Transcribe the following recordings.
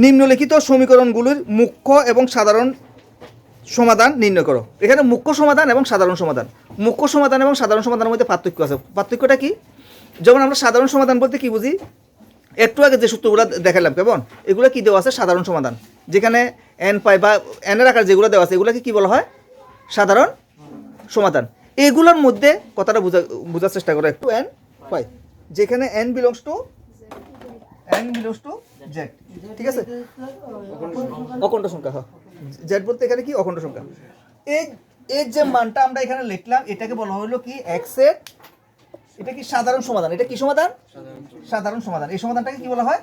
নিম্নলিখিত সমীকরণগুলির মুখ্য এবং সাধারণ সমাধান নির্ণয় করো। এখানে মুখ্য সমাধান এবং সাধারণ সমাধান, মুখ্য সমাধান এবং সাধারণ সমাধানের মধ্যে পার্থক্য আছে। পার্থক্যটা কি? যেমন আমরা সাধারণ সমাধান বলতে কি বুঝি, একটু আগে যে সূত্রগুলো দেখালাম কেমন, এগুলো কি দেওয়া আছে? সাধারণ সমাধান। যেখানে এন পাই বা এনের আকার যেগুলো দেওয়া আছে এগুলোকে কি বলা হয়? সাধারণ সমাধান। এগুলোর মধ্যে কথাটা বোঝার চেষ্টা করো একটু। এন পাই যেখানে এন বিলংস টু জেড, ঠিক আছে? অখণ্ড সংখ্যা। হ্যাঁ, জেড বলতে এখানে কি? অখণ্ড সংখ্যা। এর যে মানটা আমরা এখানে লিখলাম এটাকে বলা হলো কি? এক্স এর, এটা কি সাধারণ সমাধান। এটা কি সমাধান? সাধারণ সমাধান। এই সমাধানটাকে কি বলা হয়?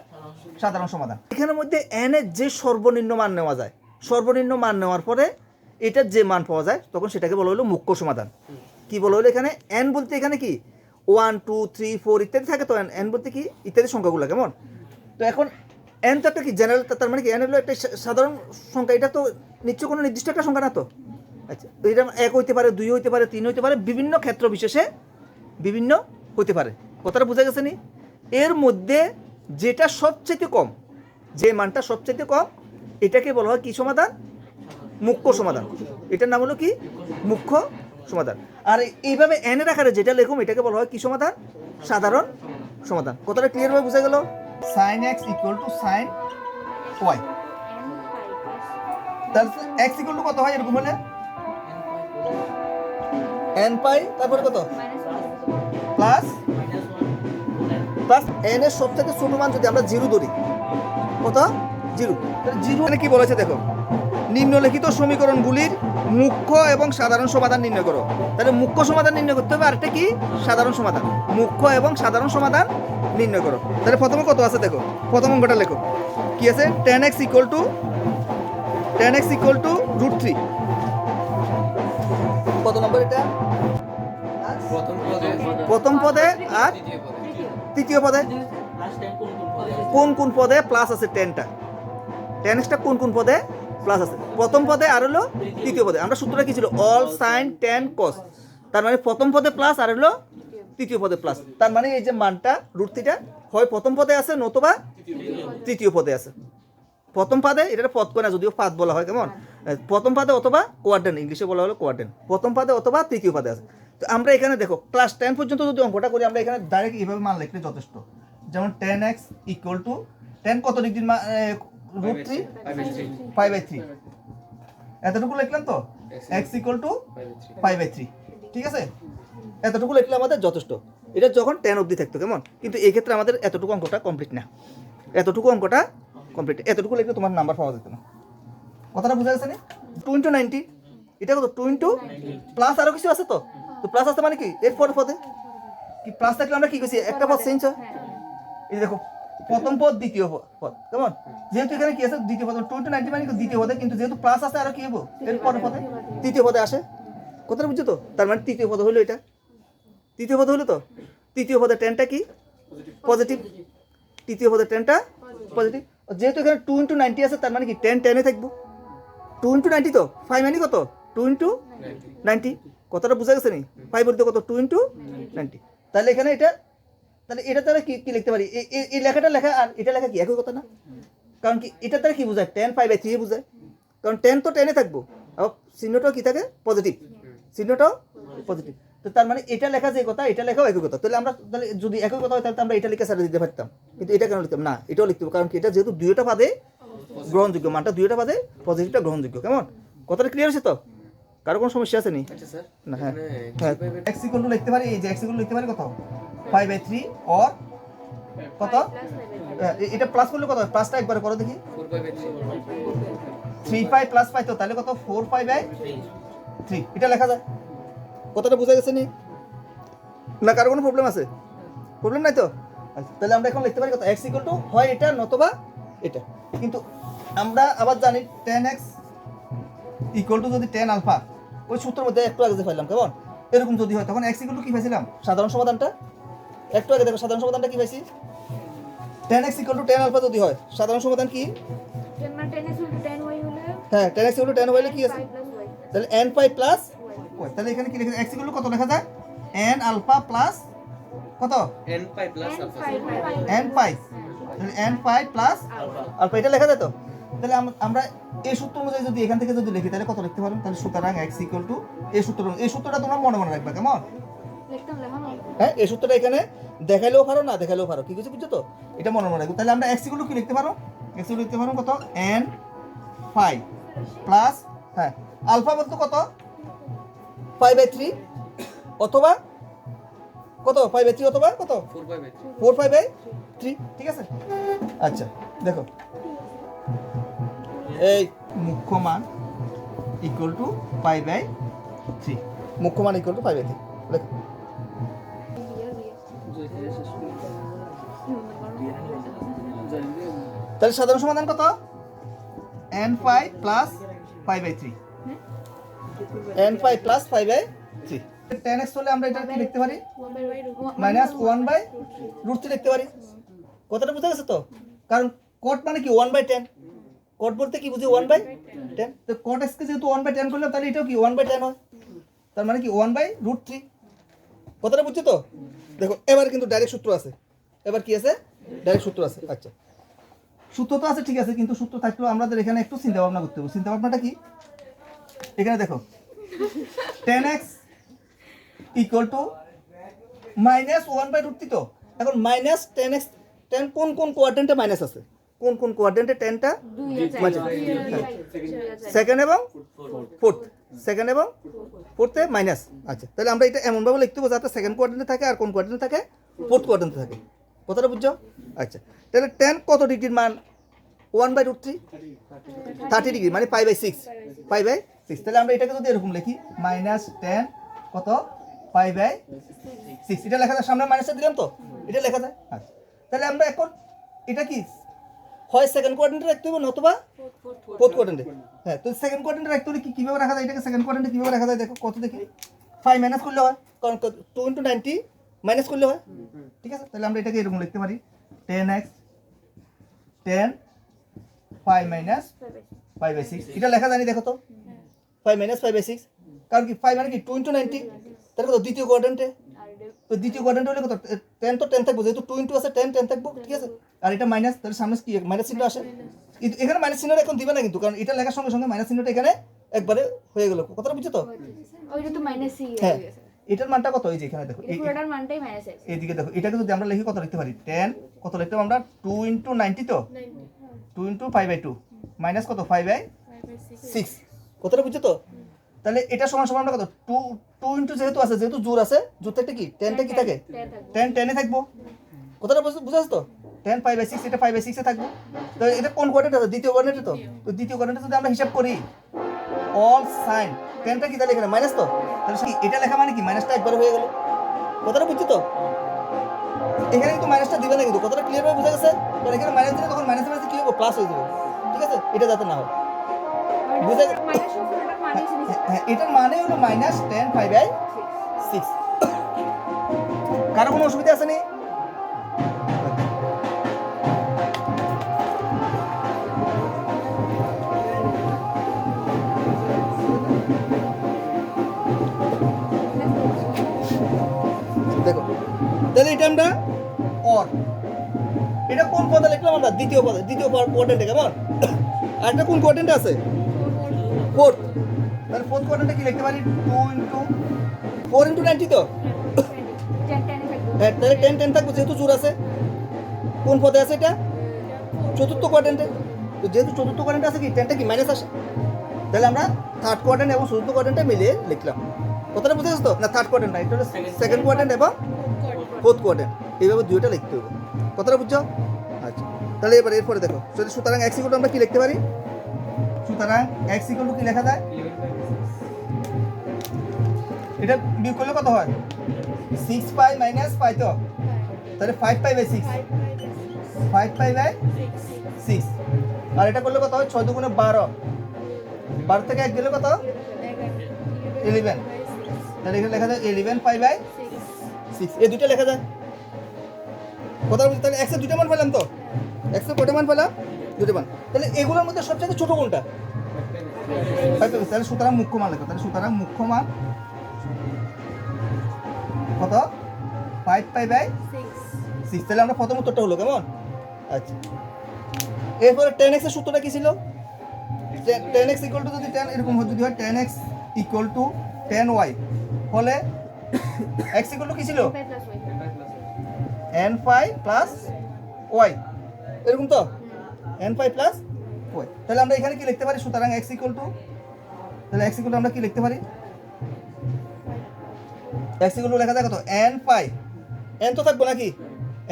সাধারণ সমাধান। এখানের মধ্যে এন এর যে সর্বনিম্ন মান নেওয়া যায়, সর্বনিম্ন মান নেওয়ার পরে এটার যে মান পাওয়া যায় তখন সেটাকে বলা হলো মুখ্য সমাধান। কি বলা হলো এখানে? এন বলতে এখানে কি 1 2 3 4 ইত্যাদি থাকে তো। এন বলতে কি? ইত্যাদি সংখ্যাগুলো কেমন। তো এখন এন তো একটা কি জেনারেল, তার মানে কি এন হলো একটা সাধারণ সংখ্যা। এটা তো নিশ্চয় কোনো নির্দিষ্ট একটা সংখ্যা না তো। আচ্ছা, তো এটা 1 হইতে পারে, 2 হইতে পারে, 3 হইতে পারে, বিভিন্ন ক্ষেত্র বিশেষে বিভিন্ন হতে পারে। কথাটা বোঝা গেছে নি? এর মধ্যে যেটা সবচেয়ে কম, যে মানটা সবচেয়ে কম, এটাকে বলা হয় কি সমাধান? মুখ্য সমাধান। এটার নাম হলো কি? মুখ্য সমাধান। আর এইভাবে এন এর আকারে যেটা লেখুম এটাকে বলা হয় কি সমাধান? সাধারণ সমাধান। কথাটা ক্লিয়ার ভাবে বোঝা গেল? sin x equal two sin y, তাহলে x ইকুয়াল টু কত হয় এরকম হলে? n পাই, তারপরে কত? প্লাস n এর সবথেকে ছোট মান যদি আমরা 0 ধরি, কত? 0। মানে কি বলেছে দেখো, নিম্নলিখিত সমীকরণগুলির মুখ্য এবং সাধারণ সমাধান নির্ণয় করো। তাহলে মুখ্য সমাধান নির্ণয় করতে হবে, আরেকটা কি? সাধারণ সমাধান। মুখ্য এবং সাধারণ সমাধান নির্ণয় করো। তাহলে প্রথমে কত আছে দেখো, প্রথম অঙ্কটা লেখো। কি আছে? tan x equal two √3। কত নম্বর এটা? প্রথম পদে আর তৃতীয় পদে কোন পদে প্লাস আছে? টেনটা, tan x টা কোন পদে প্লাস আছে? প্রথম পদে আর হলো তৃতীয় পদে। আমরা সূত্রটা কি ছিল? All sine tan cos। তার মানে প্রথম পদে প্লাস আর হলো তৃতীয় পদে প্লাস। তার মানে এই যে মানটা √3টা হয় প্রথম পদে আছে নতুবা তৃতীয় পদে আছে। প্রথম পদে, এটা পদ কোনা যদিও পাদ বলা হয় কেমন, প্রথম পদে অথবা কোয়াড্রেন্ট, ইংলিশে বলা হলো কোয়াড্রেন্ট। প্রথম পদে অথবা তৃতীয় পদে আছে। তো আমরা এখানে দেখো ক্লাস 10 পর্যন্ত যদি অঙ্কটা করি আমরা এখানে ডাইরেক্ট এইভাবে মান লিখলে যথেষ্ট। যেমন tan x equal to, tan কত ডিগ্রি? √3 5/3। এতটুকু লিখলাম তো, x ইকুয়াল টু 5/3, ঠিক আছে? এতটুকু লিখলে আমাদের যথেষ্ট। এটা যখন 10 অবধি থাকতো কেমন, কিন্তু এই ক্ষেত্রে আমাদের এতটুকু অঙ্কটা কমপ্লিট না। এতটুকু অঙ্কটা কমপ্লিট, এতটুকু লিখলে তোমার নাম্বার পাওয়া যেত না। কথাটা বোঝা গেছে না? 2 × 90, এটা কত? 2 × প্লাস আরো কিছু আছে তো। তো প্লাস আছে মানে কি? এর পদে কি প্লাস থাকলে আমরা কি করছি? একটা পদ চেঞ্জ হয়। এই দেখো প্রথম পদ দ্বিতীয় পদ কেমন, যেহেতু এখানে কি আছে? দ্বিতীয় পদ। 2 × 90 মানে দ্বিতীয় পদে, কিন্তু যেহেতু প্লাস আছে আরো কি হবো? এর পদে তৃতীয় পদে আসে। কথাটা বুঝছো তো? তার মানে তৃতীয় পদ হলো এটা, তৃতীয় পদ হলো তো। তৃতীয় পদে টেনটা কি? পজিটিভ। তৃতীয় পদে টেনটা পজিটিভ। যেহেতু এখানে 2 × 90 আছে তার মানে কি 10 10 এ থাকবো। 2 × 90 তো 5 মানে কত? 2 × 90। কথাটা বোঝা গেছে নি? 5 বলতে কত? 2 × 90। তাহলে এখানে এটা, তাহলে এটা দ্বারা কি লিখতে পারি? এই লেখাটা লেখা আর এটা লেখা কি একই কথা না? কারণ কি এটা দ্বারা কি বোঝায়? 10 5/3 বোঝায়। কারণ 10 তো 10 এ থাকবো, আর চিহ্নটাও কি থাকে? পজিটিভ, চিহ্নটাও পজিটিভ। তো তার মানে এটা লেখা যে কথা এটা লেখাও একই কথা। তাহলে আমরা, তাহলে যদি একই কথা হয় তাহলে আমরা এটা লিখে সারা দিতে পারতাম, কিন্তু এটা কেন লিখতাম না? এটাও লিখতে হবে, কারণ কি এটা যেহেতু দুইটা পদে গ্রহণযোগ্য, মানটা দুইটা পদে পজিটিভটা গ্রহণযোগ্য। কেমন? কথাটা ক্লিয়ার আছে তো? কারো কোনো সমস্যা আছে নি? না। হ্যাঁ, x ইকুয়াল টু লিখতে পারি, এই যে x ইকুয়াল টু লিখতে পারি কত? 5/3 অর কত? এটা প্লাস করলে কত? প্লাসটা একবার করো দেখি। 3/5 প্লাস 5 তো তাহলে কত? 4/5/3 এটা লেখা যায়। কথাটা বোঝা গেছে নি? না কারো কোনো প্রবলেম আছে? প্রবলেম নাই তো? আচ্ছা, তাহলে আমরা এখন লিখতে পারি কত? x ইকুয়াল টু হয় এটা নতুবা এটা। কিন্তু আমরা আবার জানি tan x ইকুয়াল টু যদি tan আলফা, ওই সূত্রের মধ্যে একটু আগে যে পাইলাম কেমন, এরকম যদি হয় তখন x ইকুয়াল টু কি পাইছিলাম? সাধারণ সমাধানটা একটু আগে দেখো, সাধারণ সমাধানটা কি পাইছি? tan x equal to tan alpha যদি হয় সাধারণ সমাধান কি? হ্যাঁ, tan x equal to tan y হলে কি আছে? তাহলে n পাই প্লাস y। তাহলে এখানে কি লেখা যায়? x ইকুয়াল টু কত লেখা যায়? n আলফা প্লাস কত? n পাই তাহলে n5 প্লাস আলফা, এটা লেখা যায় তো? তাহলে আমরা এই সূত্র অনুযায়ী যদি এখান থেকে যদি লিখি তাহলে কত লিখতে পারবো? তাহলে সুতরাং x ইকুয়াল টু এই সূত্রটা তোমরা মনে মনে রাখবে, কেমন? হ্যাঁ, এই সূত্রটা এখানে দেখাইলেও পারো, না দেখাইলেও পারো, কি কিছু বুঝছো তো? এটা মনে মনে রাখবো। তাহলে আমরা x ইকুয়াল টু কি লিখতে পারো? x ইকুয়াল লিখতে পারো কত? n5 প্লাস, হ্যাঁ, আলফা বলতে কত? 5/3 অথবা কত? 5/3 অথবা কত? 4/3, ঠিক আছে? আচ্ছা দেখো, এই মুখ্য মান ইকুয়াল টু 5/3, মুখ্য মান ইকুয়াল টু 5/3 দেখো। তাহলে সাধারণ সমাধান কত? n5 plus 5/3, n5 plus 5/3। 10x হলে আমরা এটা কি লিখতে পারি? মাইনাস 1/√3 লিখতে পারি। কথাটা বুঝা গেছে তো? কারণ cot মানে কি 1/10, cot বলতে কি বুঝি 1/10, তো cot x কে যেহেতু 1/10 করলাম তাহলে এটাও কি 1/10 হয়, তার মানে কি 1/√3। কথাটা বুঝছো তো? দেখো এবার কিন্তু ডাইরেক্ট সূত্র আছে, এবার কি আছে? ডাইরেক্ট সূত্র আছে। আচ্ছা, সূত্র তো আছে ঠিক আছে, কিন্তু সূত্র থাকলেও আমাদের এখানে একটু চিন্তা ভাবনা করতে হবে। চিন্তা ভাবনাটা কি? এখানে দেখো 10x ইকুয়াল টু মাইনাস 1/√3, তো এখন মাইনাস 10x, 10 কোন কোন কোয়াড্রেন্টে মাইনাস আছে? কোন কোন কোয়াড্রেন্টে 10টা? সেকেন্ড এবং ফোর্থ, সেকেন্ড এবং ফোর্থে মাইনাস। আচ্ছা, তাহলে আমরা এটা এমনভাবে লিখতে হবে যাতে সেকেন্ড কোয়াড্রেন্টে থাকে আর কোন কোয়াড্রেন্টে থাকে? ফোর্থ কোয়াড্রেন্টে থাকে। কথাটা বুঝছো? আচ্ছা, তাহলে 10 কত ডিগ্রির মান? 1/√3, 30 ডিগ্রি, মানে 5/6, 5/6। তাহলে আমরা এটাকে যদি এরকম লিখি মাইনাস 10 কত? 5/6, এটা লেখা যায়, সামনে মাইনাসটা দিলাম তো, এটা লেখা যায়। আচ্ছা, তাহলে আমরা এখন এটা কি হয় সেকেন্ড কোয়াড্রেন্টে রাখতে হবে নতুবা ফোর্থ কোয়াড্রেন্টে। হ্যাঁ, তো সেকেন্ড কোয়াড্রেন্টে রাখতে হলে কিভাবে রাখা যায়? এটাকে সেকেন্ড কোয়াড্রেন্টে কিভাবে রাখা যায় দেখো, কত দেখি? 5 মাইনাস করলে হয়, কারণ 2 × 90 মাইনাস করলে হয়, ঠিক আছে? তাহলে আমরা এটাকে এরকম লিখতে পারি 10x 10 5 মাইনাস 5/6, এটা লেখা জানি দেখো তো, 5 মাইনাস 5/6, কারণ কি 5 মানে কি 2 × 90, তাহলে কত? দ্বিতীয় কোয়াড্রেন্টে, তো দ্বিতীয় কোয়াড্রেন্টে হলে কত? 10 তো 10 থাকবো, যেহেতু 2 × আছে 10 থাকবো, ঠিক আছে? আর এটা মাইনাস, তাহলে সামনে কি মাইনাস চিহ্ন আসে? কিন্তু এখানে মাইনাস চিহ্নটা এখন দিবে না কিন্তু, কারণ এটা লেখার সঙ্গে সঙ্গে মাইনাস চিহ্নটা এখানে একবারে হয়ে গেল। কথাটা বুঝছো তো? ওইটা তো মাইনাস সি হ্যাঁ, এটার মানটা কত? এই যে এখানে দেখো, এই পুরোটার মানটাই মাইনাস আছে। এইদিকে দেখো, এটাকে যদি আমরা লিখি কত লিখতে পারি? 10 কত লিখতাম আমরা? 2 × 90, তো 2 × 5/2 মাইনাস কত? 5/6। কথাটা বুঝছো তো? তাহলে এটা সমান সমান আমরা কত? 2 × যেহেতু আছে, যেহেতু জোর আছে, জোর থাকতে কি 10টা কি থাকে? 10 10 এ থাকবো। কথাটা বুঝাছ তো? 10 5/6, এটা 5/6 এ থাকবো। তো এটা কোন কোয়াড্রেন্ট আছে? দ্বিতীয় কোয়াড্রেন্টে। তো দ্বিতীয় কোয়াড্রেন্টে যদি আমরা হিসাব করি অল সাইন 10টা কি তাহলে এখানে মাইনাস, তো তাহলে এটা লেখা মানে কি মাইনাসটা একবার হয়ে গেল। কথাটা বুঝছো তো? এখানে কিন্তু মাইনাসটা দিবে না কিন্তু, কথাটা ক্লিয়ার ভাবে বুঝা গেছে? কারণ এখানে মাইনাস দিলে তখন মাইনাস মাইনাস কি হবে? প্লাস হয়ে যাবে, ঠিক আছে? এটা যাতে না হয়, বুঝা গেছে? মাইনাস পুরোটার মানই ছিল। হ্যাঁ, এটার মানে হলো মাইনাস 10 5/6। কারো কোনো অসুবিধা আছে নি? দেখো, তাহলে এটা আমরা অর, এটা কোন পদে লিখলাম আমরা? দ্বিতীয় পদে, দ্বিতীয় কোয়াড্রেন্টে, কেমন? আর একটা কোন কোয়াড্রেন্টে আছে? ফোর্থ। তাহলে ফোর্থ কোয়াড্রেন্টে কি লিখতে পারি? 2 × 4 × 90, তো 10 10 থাকবে। হ্যাঁ, তাহলে 10 10 থাকবে, যেহেতু জোর আছে। কোন পদে আছে এটা? চতুর্থ কোয়াড্রেন্টে। তো যেহেতু চতুর্থ কোয়াড্রেন্টে আছে কি 10টা কি মাইনাস আসে, তাহলে আমরা থার্ড কোয়াড্রেন্ট এবং চতুর্থ কোয়াড্রেন্টে মিলিয়ে লিখলাম। কথাটা বুঝে গেছো তো? না, থার্ড কোয়াড্রেন্ট না, এটা হলো সেকেন্ড কোয়াড্রেন্ট এবং ফোর্থ কোয়াড্রেন্ট, এইভাবে দুইটা লিখতে হবে। কথাটা বুঝছো? আচ্ছা, তাহলে এবার এরপরে দেখো, যদি সুতরাং x ইকুয়াল টু আমরা কি লিখতে পারি? সুতরাং x ইকুয়াল টু কি লেখা যায়? এটা বিয়োগ করলে কত হয়? 6π মাইনাস π, তো তাহলে 5π/6, 5π/6। আর এটা করলে কত হয়? 6 × 12, 12 থেকে 1 গেলে কত? 11। তাহলে এখানে লেখা যায় 11π/6, এই দুটো লেখা যায়। কথা বলছি, তাহলে x এর দুটো মান পেলাম তো? x এর কয়টা মান পেলাম? দুটো মান। তাহলে এগুলোর মধ্যে সবচেয়ে ছোট কোনটা? 5π/6। তাহলে সুতরাং মুখ্য মান লেখো, তাহলে সুতরাং মুখ্য মান কত? 5π/6। তাহলে আমরা প্রথম উত্তরটা হলো কেমন? আচ্ছা, এরপরে টেন এক্সের সূত্রটা কি ছিল? টেন এক্স ইকুয়াল টু যদি টেন এরকম যদি হয় tan x equal to tan y, ফলে এক্স ইকুয়াল টু কি ছিল? N5 plus Y. N pi plus y, এরকম তো, এন ফাই প্লাস ওয়াই। তাহলে আমরা এখানে কি লিখতে পারি? সুতরাং এক্স ইকুয়াল টু, তাহলে এক্স ইকুয়াল টু আমরা কি লিখতে পারি? এক্স ইকুয়াল টু লেখা যায় কত? এন পাই, এন তো থাকবো নাকি,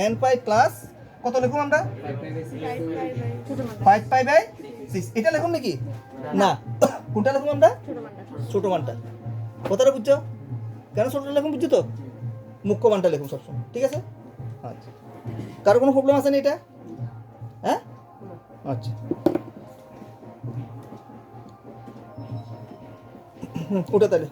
এন পাই প্লাস কত লিখুন আমরা? ছোট মানটা। 5 পাই বাই 6। এটা লিখুন নাকি? না, কোনটা লিখুন আমরা? ছোট মানটা। ছোট মানটা। কথাটা বুঝছো? কেন ছোটটা লিখুন বুঝছো তো? মুখ্য মানটা লিখুন সবসময়, ঠিক আছে? আচ্ছা, কারো কোনো প্রবলেম আছে না এটা? হ্যাঁ, আচ্ছা, ওটা তাহলে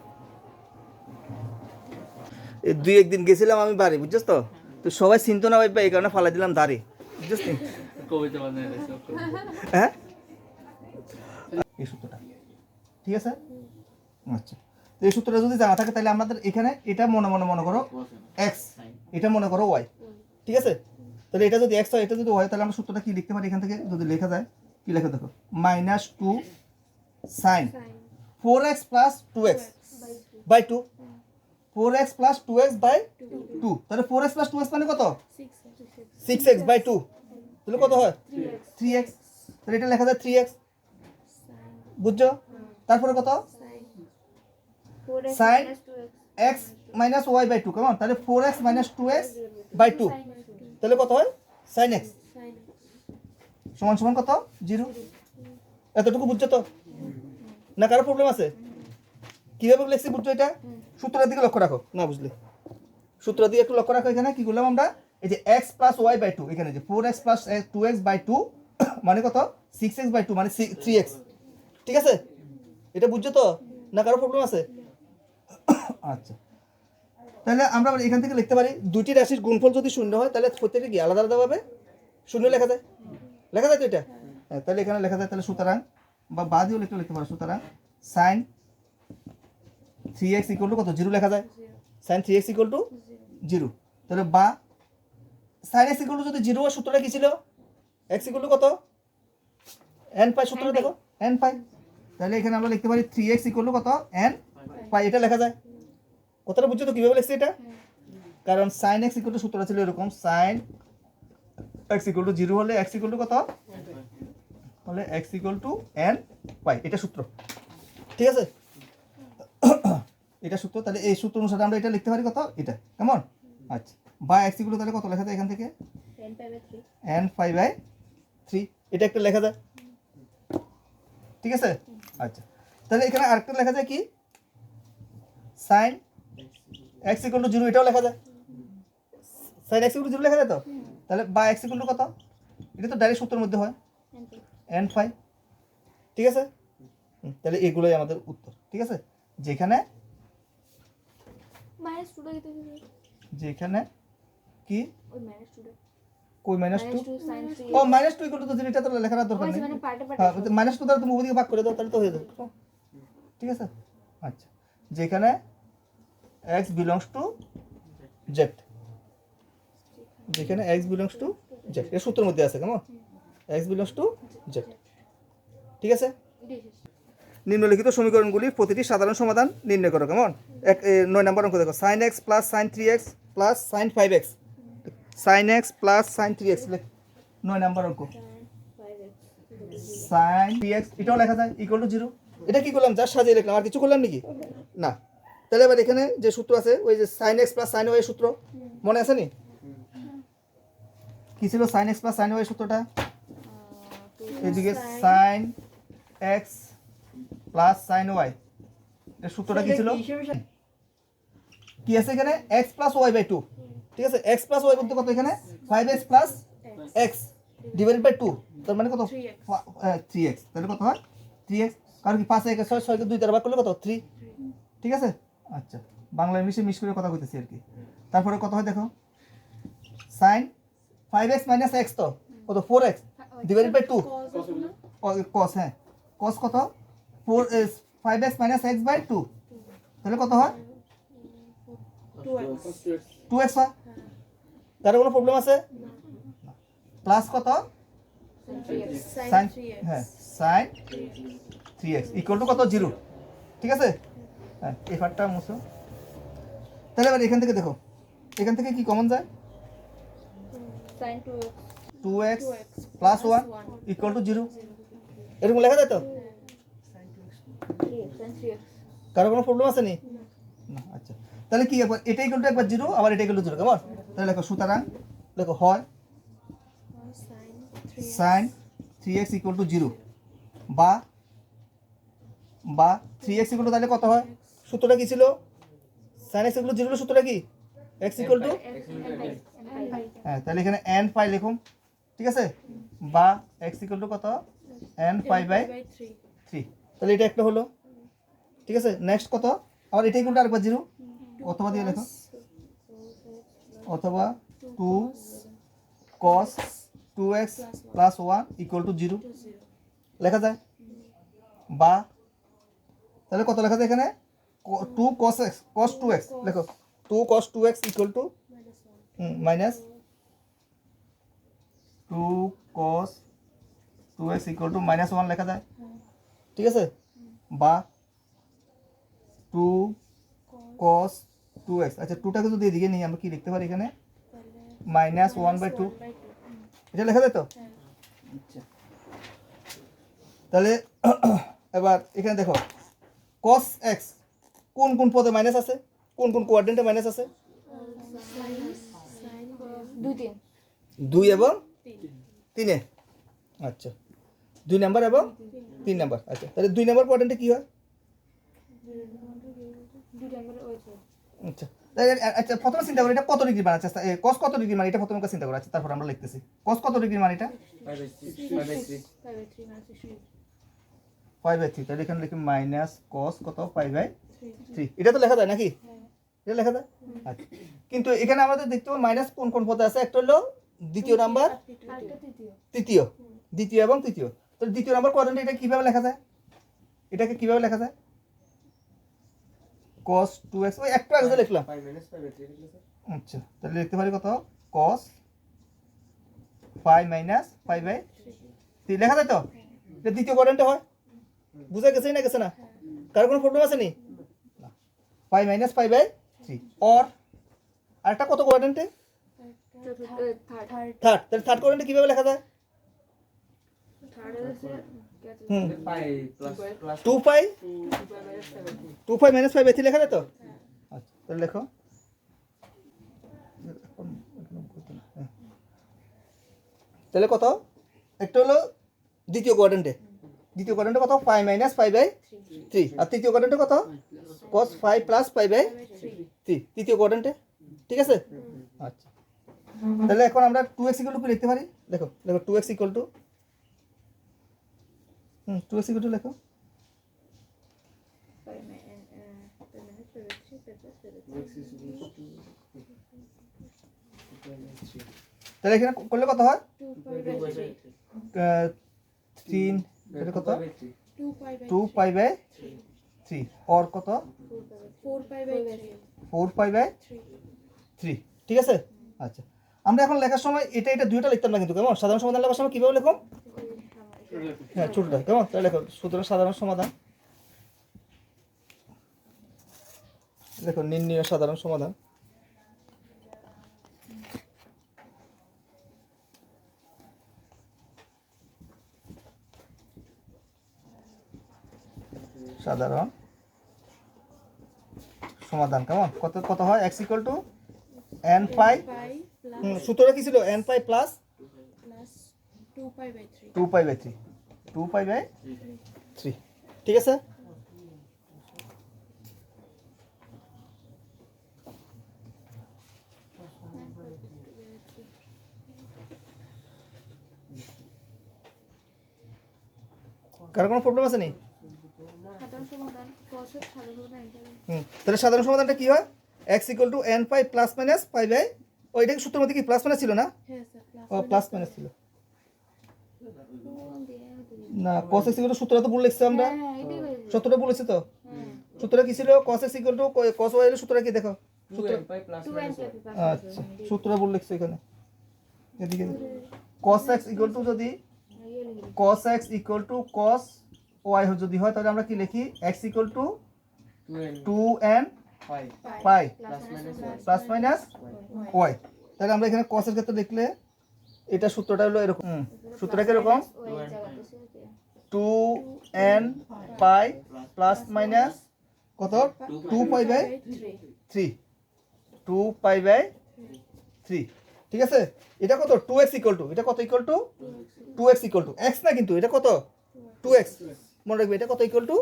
এই দুই একদিন গেছিলাম আমি বাড়ি, বুঝছিস তো? তো সবাই চিনতো না ভাই, এই কারণে ফালাই দিলাম দাড়ি, বুঝছিস তো? কবিতা বানায় রেছো। হ্যাঁ, এই সূত্রটা, ঠিক আছে? আচ্ছা, তো এই সূত্রটা যদি জানা থাকে তাহলে আমাদের এখানে এটা মনে করো এক্স, এটা মনে করো ওয়াই, ঠিক আছে? তাহলে এটা যদি এক্স হয়, এটা যদি ওয়াই, তাহলে আমরা সূত্রটা কি লিখতে পারি? এখান থেকে যদি লেখা যায়, কি লেখা দেখো, -2 sine 4x plus 2x by 2, 4x plus 2x by 2, তাহলে 4x প্লাস 2x মানে কত? 6x বাই 2, তাহলে কত হয়? 3x। তাহলে এটা লেখা যায় 3x, বুঝছো? তারপরে কত? Sin x minus y by 2, কেমন? তাহলে 4x মাইনাস 2x বাই 2, তাহলে কত হয়? sin x সমান সমান কত? 0। এতটুকু বুঝছো তো? না কারো প্রবলেম আছে? কিভাবে লিখছি বুঝছো এটা? সূত্রের দিকে লক্ষ্য রাখো, না বুঝলে সূত্রের দিকে একটু লক্ষ্য রাখো। এখানে কি করলাম আমরা? এই যে x প্লাস ওয়াই বাই 2, এখানে যে 4x প্লাস 2x বাই 2 মানে কত? 6x বাই 2 মানে 3x, ঠিক আছে? এটা বুঝছো তো? না কারো প্রবলেম আছে? আচ্ছা, তাহলে আমরা এখান থেকে লিখতে পারি দুইটি রাশির গুণফল যদি শূন্য হয় তাহলে প্রত্যেকটা কি আলাদা আলাদা ভাবে শূন্য লেখা যায়, লেখা যায় তো এটা? হ্যাঁ, তাহলে এখানে লেখা যায়, তাহলে সুতরাং বা দিয়েও লিখতে পারো, সুতরাং সাইন 3x ইকুয়াল টু কত? 0 লেখা যায়, সাইন 3x ইকুয়াল টু 0। তাহলে বা সাইন x ইকুয়াল টু যদি 0 হয়, সূত্রটা কি ছিল? x ইকুয়াল টু কত? n পাই, সূত্রটা দেখো n পাই। তাহলে এখানে আমরা লিখতে পারি 3x ইকুয়াল টু কত? n পাই, এটা লেখা যায়। কথাটা বুঝছো তো কিভাবে লিখছি এটা? কারণ সাইন x ইকুয়াল টু সূত্রটা ছিল এরকম, সাইন x ইকুয়াল টু 0 হলে x ইকুয়াল টু কত? হলে x ইকুয়াল টু n পাই, এটা সূত্র, ঠিক আছে? এটা সূত্র। তাহলে এই সূত্র অনুসারে আমরা এটা লিখতে পারি কত? এটা, কেমন? আচ্ছা, বা x ইকুয়াল টু তাহলে কত লেখা যায় এখান থেকে? n5/3, এটা একটা লেখা যায়, ঠিক আছে? আচ্ছা, তাহলে এখানে আরেকটা লেখা যায় কি? সাইন x ইকুয়াল টু 0, এটাও লেখা যায়, সাইন x ইকুয়াল টু 0 লেখা যায় তো? তাহলে বা x ইকুয়াল টু কত? এটা তো ডাইরেক্ট সূত্রের মধ্যে হয় n5, ঠিক আছে? তাহলে এগুলোই আমাদের উত্তর, ঠিক আছে? যেখানে যেখানে কি কই -2, ও -2 ইকুয়াল টু 0, এটা তো লেখার দরকার নেই। হ্যাঁ, -2 দ্বারা তুমি ওদিকে ভাগ করে দাও, তাহলে তো হয়ে যাবে, ঠিক আছে? আচ্ছা, যেখানে x বিলংস টু z, যেখানে x বিলংস টু z, এর সূত্রের মধ্যে আছে, কেমন? x বিলংস টু z, ঠিক আছে? নিম্নলিখিত সমীকরণগুলির প্রতিটি সাধারণ সমাধান নির্ণয় করো, কেমন? 9 নম্বর অঙ্ক দেখো, sin x plus sin 3x plus sin 5x, sin x plus sin 3x, 9 নম্বর অঙ্ক, sin 3x এটাও লেখা যায় ইকুয়াল টু 0। এটা কি করলাম? যা সাজিয়ে লিখলাম, আর কিছু করলাম নাকি? না। তাহলে এবার এখানে যে সূত্র আছে, ওই যে sin x plus sin y এর সূত্র মনে আছে নি? কি ছিল sin x plus sin y এর সূত্রটা? এদিকে sin x plus sin y এর সূত্রটা কি ছিল? কি আছে এখানে? x প্লাস y বাই 2, ঠিক আছে? x প্লাস y বলতে কত? এখানে 5x plus x divided by 2, তার মানে কত? 3x। তাহলে কত হয়? 3x, কারণ কি 5 6 6 কে 2 দ্বারা ভাগ করলে কত? 3, ঠিক আছে? আচ্ছা, বাংলা ইংলিশে মিক্স করে কথা কইতেছি আর কি। তারপরে কত হয় দেখো, sin 5x মাইনাস x তো কত? 4x ডিভাইডেড বাই 2, cos, হ্যাঁ cos কত? 5x মাইনাস x বাই 2, তাহলে কত হয়? 2x হয়। কারো কোনো প্রবলেম আছে? প্লাস কত সাইন sin হ্যাঁ sin 3x ইকুয়াল টু কত 0 ঠিক আছে হ্যাঁ এই পার্টটা মুছো তাহলে এবার এখান থেকে দেখো এখান থেকে কি কমন যায় sign 2x plus 1 equal to 0 এরকম লেখা যায় তো সাইন 3x কারো কোনো প্রবলেম আছে নি না আচ্ছা তাহলে কি একবার এটা ইকুয়াল টু একবার 0 আবার এটা ইকুয়াল টু 0 কেমন তাহলে লেখো সুতরাং লেখো হয় sign 3x sin 3x equal to 0 বা 3x ইকুয়াল টু তাহলে কত হয় সূত্রটা কি ছিল sin x ইকুয়াল টু 0 হলো সূত্রটা কি x ইকুয়াল টু হ্যাঁ তাহলে এখানে n পাই লিখুন ঠিক আছে বা x ইকুয়াল টু কত n পাই বাই 3 তাহলে এটা একটা হলো ঠিক আছে নেক্সট কত আবার এটা ইকুয়াল টু আরেকবার 0 অথবা দিয়ে লেখো অথবা 2 cos 2x plus 1 equal to 0 লেখা যায় বা তাহলে কত লেখা যায় এখানে 2 cos x cos 2x লেখো 2 cos 2x equal to minus 2 cos 2x equal to minus 1 লেখা যায় ঠিক আছে বা 2 cos 2x আচ্ছা 2টাকে যদি এদিকে নিই আমরা কি লিখতে পারি এখানে মাইনাস 1/2 এটা লেখা যায় তো আচ্ছা তাহলে এবার এখানে দেখো cos x কোন কোন পদে মাইনাস আছে কোন কোন কোয়াড্রেন্টে মাইনাস আছে 2 এবং 3 এ আচ্ছা 2 নাম্বার এবং 3 নাম্বার আচ্ছা তাহলে 2 নাম্বার কোয়াড্রেন্টে কি হয় আচ্ছা আচ্ছা প্রথমে চিন্তা করি এটা কত ডিগ্রি মান আছে cos কত ডিগ্রি মান এটা প্রথমে চিন্তা করি আচ্ছা তারপর আমরা লিখতেছি cos কত ডিগ্রি মান এটা 5/3 তাহলে এখানে লিখি মাইনাস cos কত 5/3 এটা তো লেখা যায় নাকি এটা লেখা যায় আচ্ছা কিন্তু এখানে আমাদের দেখতে পাবো মাইনাস কোন কোন পদে আছে একটা হলো দ্বিতীয় নাম্বার তৃতীয় দ্বিতীয় এবং তৃতীয় তাহলে দ্বিতীয় নাম্বার কোয়াড্রেন্টে এটা কিভাবে লেখা যায় এটাকে কিভাবে লেখা যায় cos 2x ওই একটু আগে লিখলাম 5 - 5/3 লিখলে আচ্ছা তাহলে লিখতে পারি কত cos 5 - 5/3 লেখা যায় তো এটা দ্বিতীয় কোয়াড্রেন্টে হয় বুঝা গেছে না গেছে না কার কোনো প্রবলেম আছে নি না 5 - 5/3 और আরেকটা কত কোয়াড্রেন্টে থার্ড তাহলে থার্ড কোয়াড্রেন্টে কিভাবে লেখা যায় হুম 2 পাই 5 - 5/3 লেখা যায় তো আচ্ছা তাহলে লেখো তাহলে কত একটা হলো দ্বিতীয় কোয়াড্রেন্টে কত 5 - 5/3 আর তৃতীয় কোয়াড্রেন্টে কত cos 5 + 5/3 তৃতীয় কোয়াড্রেন্টে ঠিক আছে আচ্ছা তাহলে এখন আমরা 2x = কি লিখতে পারি দেখো 2x = 2x = লেখো তাহলে এখানে করলে কত হয় 3 এটা কত 2π/3 और কত 4π/3 ঠিক আছে আচ্ছা আমরা এখন লেখার সময় এটা দুইটা লিখতাম না কিন্তু কেমন সাধারণ সমাধান লেখার সময় কিভাবে লিখো হ্যাঁ ছোটটা কেমন তাহলে লেখো সুতরাং সাধারণ সমাধান লেখো নির্ণয় সাধারণ সমাধান সাধারণ সমাধান কেমন কত কত হয় x = n π সূত্রটা কি ছিল n π প্লাস 2π/3 ঠিক আছে কার কোনো প্রবলেম আছে নি তাহলে সাধারণ সমাধানটা কি হয় x = n π + - π/, ওইটা কি সূত্রের মধ্যে কি প্লাস মাইনাস ছিল না ও প্লাস মাইনাস ছিল না cos x = সূত্রটা তো ভুল লিখছি আমরা সূত্রটা ভুল লিখছি তো সূত্রটা কি ছিল cos x = cos y এর সূত্রটা কি দেখো সূত্র আচ্ছা সূত্রটা ভুল লিখছি এখানে এদিকে cos x ইকুয়াল টু যদি cos x equal two cos y যদি হয় তাহলে আমরা কি লিখি x ইকুয়াল টু 2n পাই প্লাস মাইনাস y। তাহলে আমরা এখানে cos এর ক্ষেত্রে লিখলে এটা সূত্রটা হলো এরকম সূত্রটা কি এরকম 2n পাই প্লাস মাইনাস কত 2 পাই বাই 3 2 পাই বাই 3 ঠিক আছে। এটা কত 2x ইকুয়াল টু এটা কত equal to 2x equal to x না কিন্তু এটা কত 2x মনে রাখবে এটা কত equal to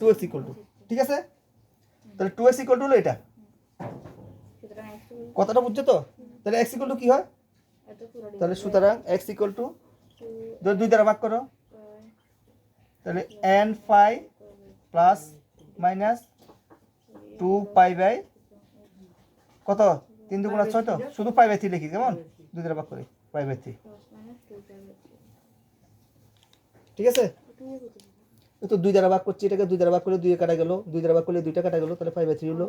2x equal to ঠিক আছে। তাহলে 2x ইকুয়াল টু হলো এটা কথাটা বুঝছো তো। তাহলে x ইকুয়াল টু কি হয় তাহলে সুতরাং x ইকুয়াল টু যদি 2 দ্বারা ভাগ করো তাহলে n pi plus minus 2 pi by কত 3 2 গুণ 6 তো শুধু পাই বাই 3 লিখি কেমন 2 দ্বারা ভাগ করি পাই বাই 3 ঠিক আছে। তো 2 দ্বারা ভাগ করছি এটাকে 2 দ্বারা ভাগ করলে 2 এ কাটা গেল 2 দ্বারা ভাগ করলে 2টা কাটা গেল তাহলে পাই বাই 3 হলো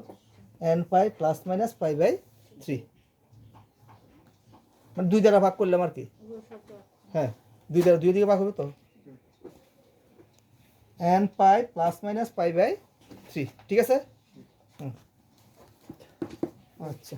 n pi plus minus pi by 3 মানে 2 দ্বারা ভাগ করলাম আর কি হ্যাঁ 2 দ্বারা 2 দিকে ভাগ হবে তো n pi plus minus pi by 3 ঠিক আছে। আচ্ছা